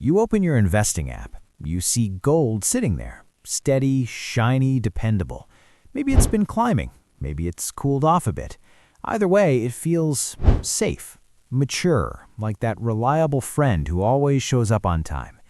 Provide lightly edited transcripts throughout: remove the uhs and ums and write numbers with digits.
You open your investing app. You see gold sitting there, steady, shiny, dependable. Maybe it's been climbing. Maybe it's cooled off a bit. Either way, it feels safe, mature, like that reliable friend who always shows up on time.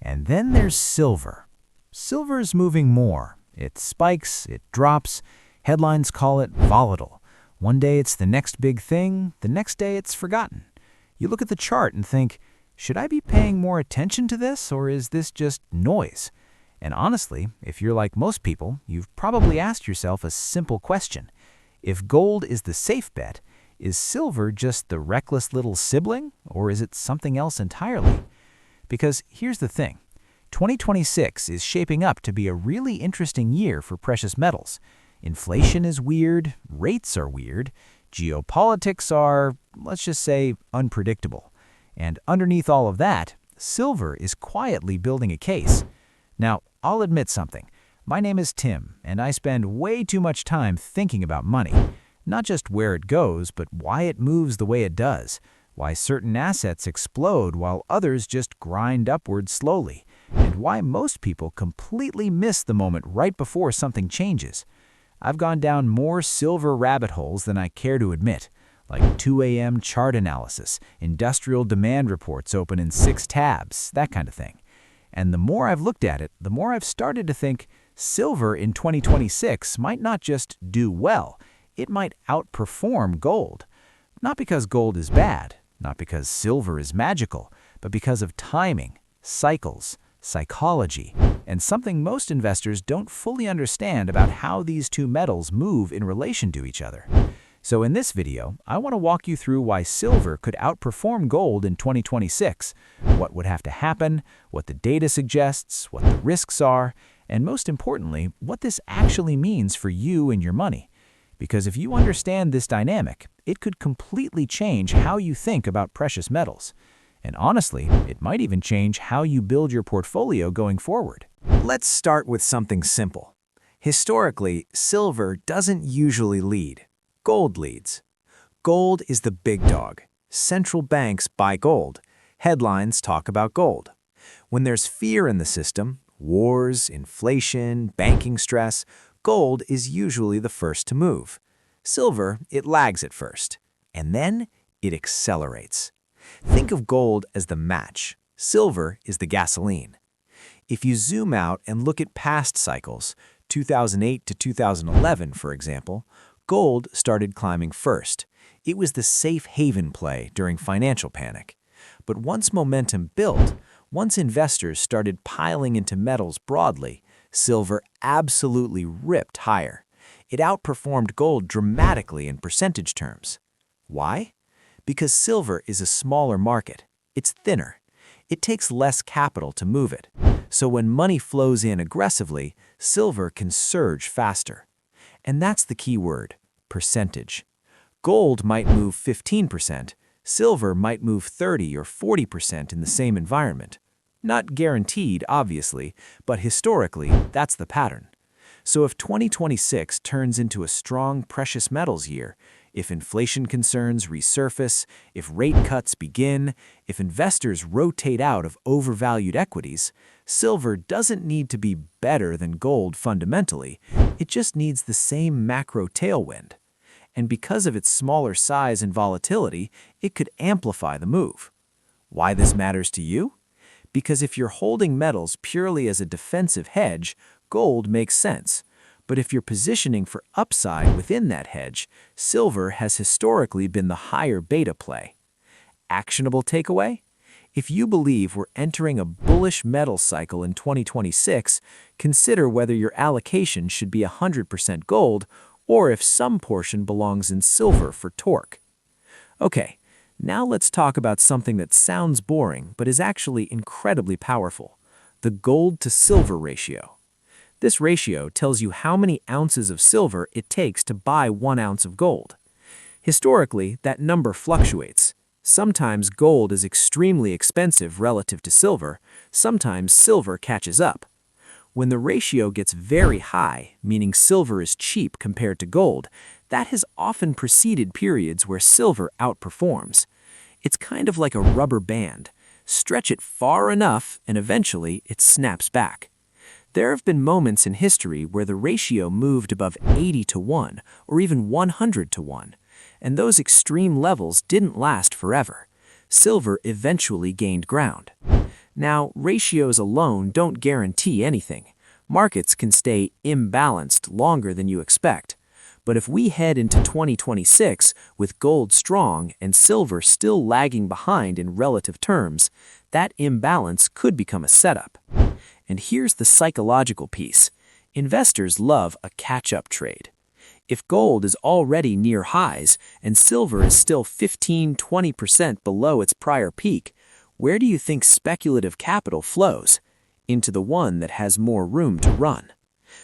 And then there's silver. Silver's moving more. It spikes, it drops. Headlines call it volatile. One day it's the next big thing, the next day it's forgotten. You look at the chart and think, should I be paying more attention to this, or is this just noise? And honestly, if you're like most people, you've probably asked yourself a simple question. If gold is the safe bet, is silver just the reckless little sibling, or is it something else entirely? Because here's the thing. 2026 is shaping up to be a really interesting year for precious metals. Inflation is weird, rates are weird, geopolitics are, let's just say, unpredictable. And underneath all of that, silver is quietly building a case. Now, I'll admit something. My name is Tim, and I spend way too much time thinking about money. Not just where it goes, but why it moves the way it does. Why certain assets explode while others just grind upward slowly. And why most people completely miss the moment right before something changes. I've gone down more silver rabbit holes than I care to admit, like 2 a.m. chart analysis, industrial demand reports open in 6 tabs, that kind of thing. And the more I've looked at it, the more I've started to think silver in 2026 might not just do well, it might outperform gold. Not because gold is bad, not because silver is magical, but because of timing, cycles, psychology, and something most investors don't fully understand about how these two metals move in relation to each other. So in this video, I want to walk you through why silver could outperform gold in 2026, what would have to happen, what the data suggests, what the risks are, and most importantly, what this actually means for you and your money. Because if you understand this dynamic, it could completely change how you think about precious metals. And honestly, it might even change how you build your portfolio going forward. Let's start with something simple. Historically, silver doesn't usually lead. Gold leads. Gold is the big dog. Central banks buy gold. Headlines talk about gold. When there's fear in the system, wars, inflation, banking stress, gold is usually the first to move. Silver, it lags at first. And then it accelerates. Think of gold as the match. Silver is the gasoline. If you zoom out and look at past cycles, 2008 to 2011, for example, gold started climbing first. It was the safe haven play during financial panic. But once momentum built, once investors started piling into metals broadly, silver absolutely ripped higher. It outperformed gold dramatically in percentage terms. Why? Because silver is a smaller market. It's thinner. It takes less capital to move it. So when money flows in aggressively, silver can surge faster. And that's the key word, percentage. Gold might move 15%, silver might move 30 or 40% in the same environment. Not guaranteed, obviously, but historically, that's the pattern. So if 2026 turns into a strong precious metals year, if inflation concerns resurface, if rate cuts begin, if investors rotate out of overvalued equities, silver doesn't need to be better than gold fundamentally, it just needs the same macro tailwind. And because of its smaller size and volatility, it could amplify the move. Why this matters to you? Because if you're holding metals purely as a defensive hedge, gold makes sense. But if you're positioning for upside within that hedge, silver has historically been the higher beta play. Actionable takeaway? If you believe we're entering a bullish metal cycle in 2026, consider whether your allocation should be 100% gold or if some portion belongs in silver for torque. Okay, now let's talk about something that sounds boring but is actually incredibly powerful, the gold to silver ratio. This ratio tells you how many ounces of silver it takes to buy 1 ounce of gold. Historically, that number fluctuates. Sometimes gold is extremely expensive relative to silver, sometimes silver catches up. When the ratio gets very high, meaning silver is cheap compared to gold, that has often preceded periods where silver outperforms. It's kind of like a rubber band. Stretch it far enough and eventually it snaps back. There have been moments in history where the ratio moved above 80 to 1 or even 100 to 1, and those extreme levels didn't last forever. Silver eventually gained ground. Now, ratios alone don't guarantee anything. Markets can stay imbalanced longer than you expect. But if we head into 2026 with gold strong and silver still lagging behind in relative terms, that imbalance could become a setup. And here's the psychological piece. Investors love a catch-up trade. If gold is already near highs and silver is still 15–20% below its prior peak, where do you think speculative capital flows? Into the one that has more room to run.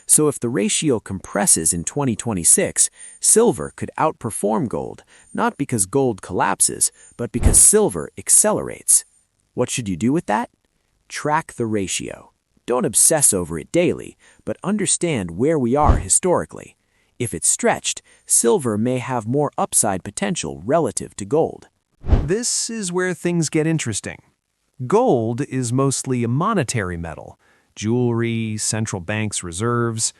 So if the ratio compresses in 2026, silver could outperform gold, not because gold collapses, but because silver accelerates. What should you do with that? Track the ratio. Don't obsess over it daily, but understand where we are historically. If it's stretched, silver may have more upside potential relative to gold. This is where things get interesting. Gold is mostly a monetary metal. Jewelry, central banks' reserves.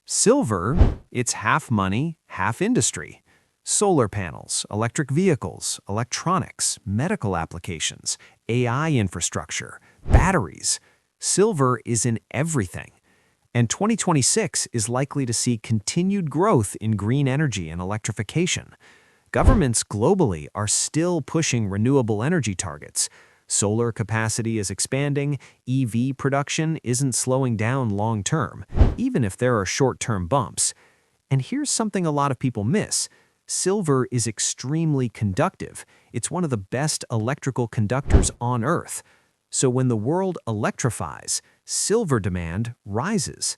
Silver, it's half money, half industry. Solar panels, electric vehicles, electronics, medical applications, AI infrastructure, batteries. Silver is in everything. And 2026 is likely to see continued growth in green energy and electrification. Governments globally are still pushing renewable energy targets. Solar capacity is expanding, EV production isn't slowing down long-term, even if there are short-term bumps. And here's something a lot of people miss. Silver is extremely conductive. It's one of the best electrical conductors on Earth. So when the world electrifies, silver demand rises.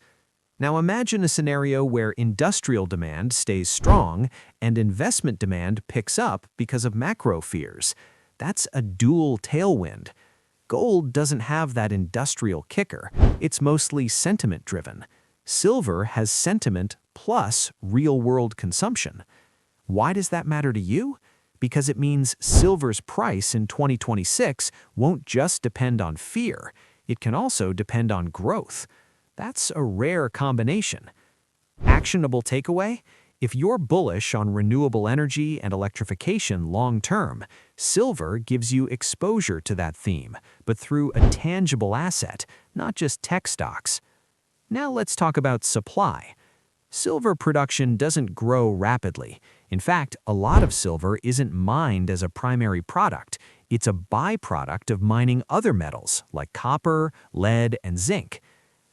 Now imagine a scenario where industrial demand stays strong and investment demand picks up because of macro fears. That's a dual tailwind. Gold doesn't have that industrial kicker. It's mostly sentiment-driven. Silver has sentiment plus real-world consumption. Why does that matter to you? Because it means silver's price in 2026 won't just depend on fear. It can also depend on growth. That's a rare combination. Actionable takeaway? If you're bullish on renewable energy and electrification long-term, silver gives you exposure to that theme, but through a tangible asset, not just tech stocks. Now let's talk about supply. Silver production doesn't grow rapidly. In fact, a lot of silver isn't mined as a primary product. It's a byproduct of mining other metals like copper, lead, and zinc.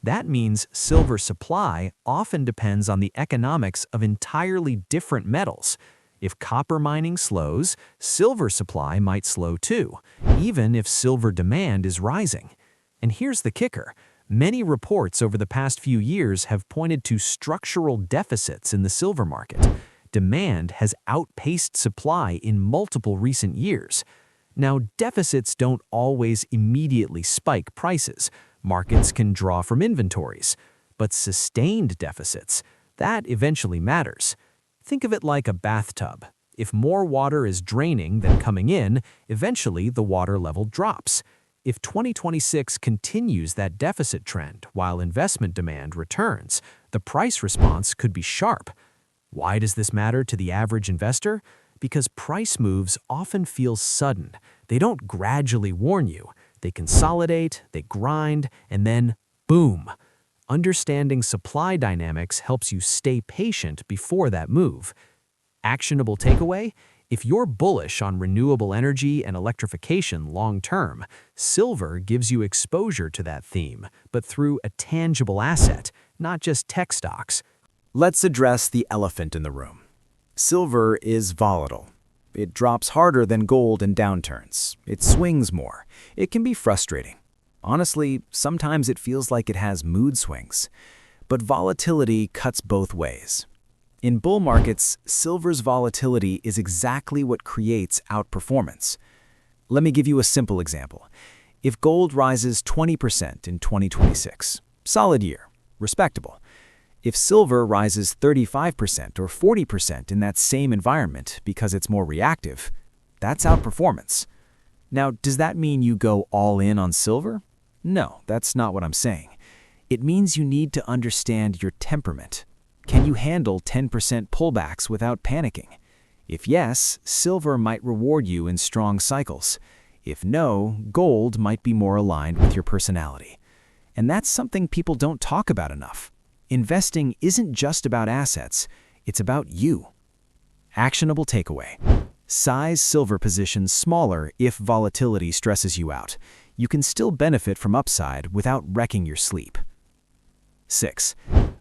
That means silver supply often depends on the economics of entirely different metals. If copper mining slows, silver supply might slow too, even if silver demand is rising. And here's the kicker. Many reports over the past few years have pointed to structural deficits in the silver market. Demand has outpaced supply in multiple recent years. Now, deficits don't always immediately spike prices. Markets can draw from inventories. But sustained deficits, that eventually matters. Think of it like a bathtub. If more water is draining than coming in, eventually the water level drops. If 2026 continues that deficit trend while investment demand returns, the price response could be sharp. Why does this matter to the average investor? Because price moves often feel sudden. They don't gradually warn you. They consolidate, they grind, and then boom. Understanding supply dynamics helps you stay patient before that move. Actionable takeaway? If you're bullish on renewable energy and electrification long-term, silver gives you exposure to that theme, but through a tangible asset, not just tech stocks. Let's address the elephant in the room. Silver is volatile. It drops harder than gold in downturns. It swings more. It can be frustrating. Honestly, sometimes it feels like it has mood swings. But volatility cuts both ways. In bull markets, silver's volatility is exactly what creates outperformance. Let me give you a simple example. If gold rises 20% in 2026, solid year, respectable. If silver rises 35% or 40% in that same environment because it's more reactive, that's outperformance. Now, does that mean you go all in on silver? No, that's not what I'm saying. It means you need to understand your temperament. Can you handle 10% pullbacks without panicking? If yes, silver might reward you in strong cycles. If no, gold might be more aligned with your personality. And that's something people don't talk about enough. Investing isn't just about assets, it's about you. Actionable takeaway. Size silver positions smaller if volatility stresses you out. You can still benefit from upside without wrecking your sleep. 6.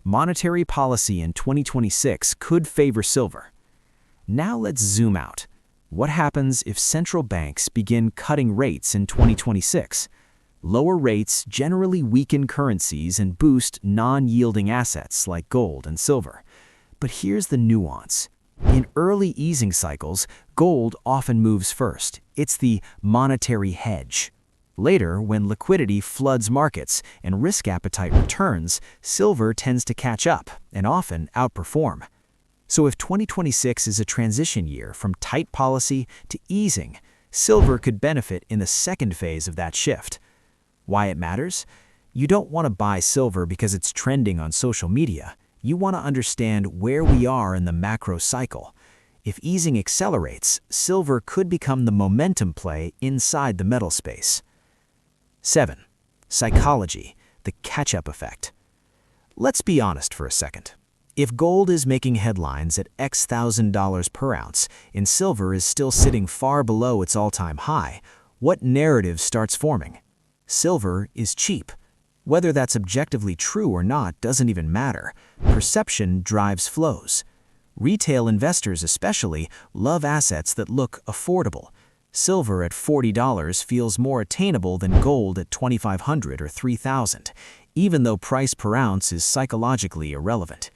Monetary policy in 2026 could favor silver. Now let's zoom out. What happens if central banks begin cutting rates in 2026? Lower rates generally weaken currencies and boost non-yielding assets like gold and silver. But here's the nuance. In early easing cycles, gold often moves first. It's the monetary hedge. Later, when liquidity floods markets and risk appetite returns, silver tends to catch up and often outperform. So if 2026 is a transition year from tight policy to easing, silver could benefit in the second phase of that shift. Why it matters? You don't want to buy silver because it's trending on social media. You want to understand where we are in the macro cycle. If easing accelerates, silver could become the momentum play inside the metal space. 7. Psychology, the catch-up effect. Let's be honest for a second. If gold is making headlines at X thousand dollars per ounce and silver is still sitting far below its all-time high, what narrative starts forming? Silver is cheap. Whether that's objectively true or not doesn't even matter. Perception drives flows. Retail investors especially love assets that look affordable. Silver at $40 feels more attainable than gold at $2,500 or $3,000, even though price per ounce is psychologically irrelevant.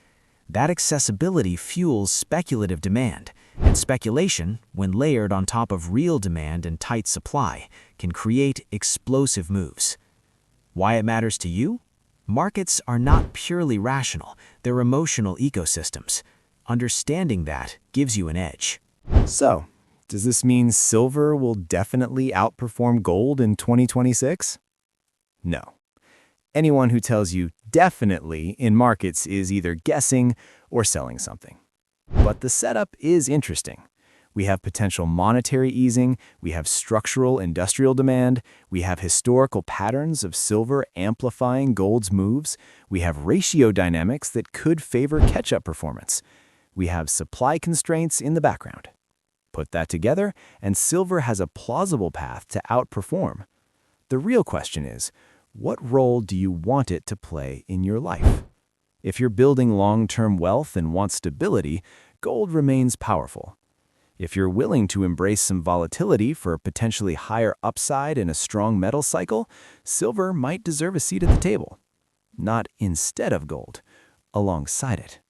That accessibility fuels speculative demand, and speculation, when layered on top of real demand and tight supply, can create explosive moves. Why it matters to you? Markets are not purely rational, they're emotional ecosystems. Understanding that gives you an edge. So, does this mean silver will definitely outperform gold in 2026? No. Anyone who tells you definitely in markets is either guessing or selling something. But the setup is interesting. We have potential monetary easing, we have structural industrial demand, we have historical patterns of silver amplifying gold's moves, we have ratio dynamics that could favor catch-up performance. We have supply constraints in the background. Put that together, and silver has a plausible path to outperform. The real question is, what role do you want it to play in your life? If you're building long-term wealth and want stability, gold remains powerful. If you're willing to embrace some volatility for a potentially higher upside in a strong metal cycle, silver might deserve a seat at the table. Not instead of gold, alongside it.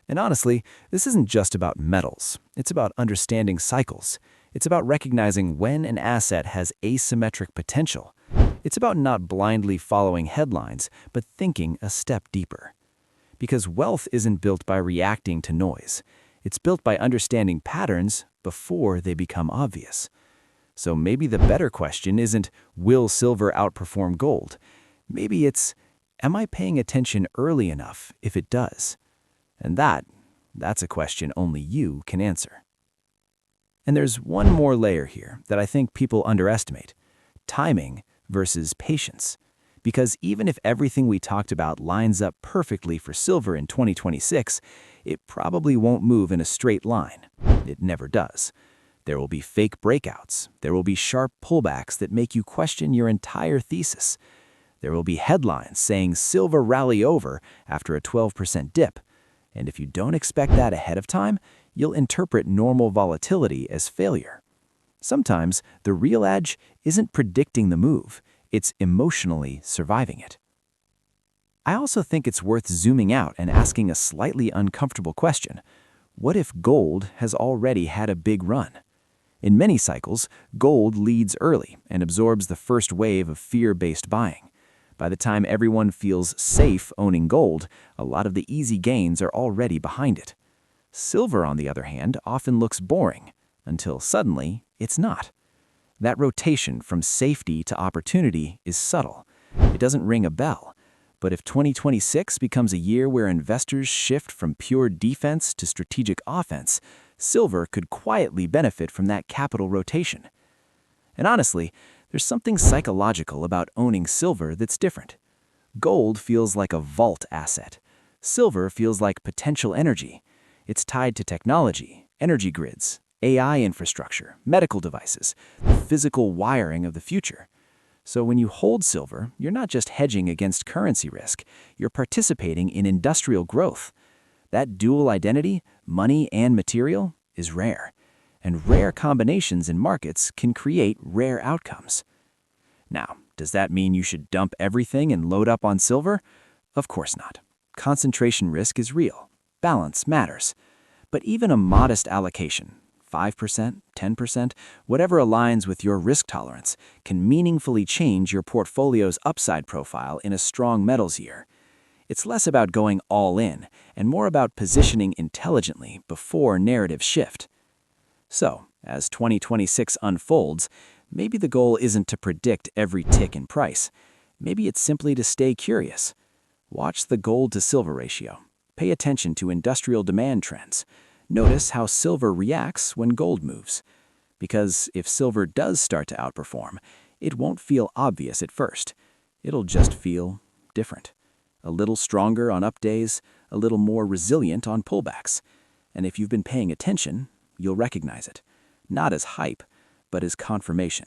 And honestly, this isn't just about metals. It's about understanding cycles. It's about recognizing when an asset has asymmetric potential. It's about not blindly following headlines, but thinking a step deeper. Because wealth isn't built by reacting to noise. It's built by understanding patterns before they become obvious. So maybe the better question isn't, will silver outperform gold? Maybe it's, am I paying attention early enough if it does? And that's a question only you can answer. And there's one more layer here that I think people underestimate. Timing versus patience. Because even if everything we talked about lines up perfectly for silver in 2026, it probably won't move in a straight line. It never does. There will be fake breakouts. There will be sharp pullbacks that make you question your entire thesis. There will be headlines saying silver rally over after a 12% dip. And if you don't expect that ahead of time, you'll interpret normal volatility as failure. Sometimes the real edge isn't predicting the move. It's emotionally surviving it. I also think it's worth zooming out and asking a slightly uncomfortable question. What if gold has already had a big run? In many cycles, gold leads early and absorbs the first wave of fear-based buying. By the time everyone feels safe owning gold, a lot of the easy gains are already behind it. Silver, on the other hand, often looks boring, until suddenly it's not. That rotation from safety to opportunity is subtle. It doesn't ring a bell. But if 2026 becomes a year where investors shift from pure defense to strategic offense, silver could quietly benefit from that capital rotation. And honestly, there's something psychological about owning silver that's different. Gold feels like a vault asset. Silver feels like potential energy. It's tied to technology, energy grids, AI infrastructure, medical devices, the physical wiring of the future. So when you hold silver, you're not just hedging against currency risk, you're participating in industrial growth. That dual identity, money and material, is rare. And rare combinations in markets can create rare outcomes. Now, does that mean you should dump everything and load up on silver? Of course not. Concentration risk is real. Balance matters. But even a modest allocation, 5%, 10%, whatever aligns with your risk tolerance, can meaningfully change your portfolio's upside profile in a strong metals year. It's less about going all in and more about positioning intelligently before narratives shift. So, as 2026 unfolds, maybe the goal isn't to predict every tick in price. Maybe it's simply to stay curious. Watch the gold to silver ratio. Pay attention to industrial demand trends. Notice how silver reacts when gold moves. Because if silver does start to outperform, it won't feel obvious at first. It'll just feel different. A little stronger on up days, a little more resilient on pullbacks. And if you've been paying attention, you'll recognize it. Not as hype, but as confirmation.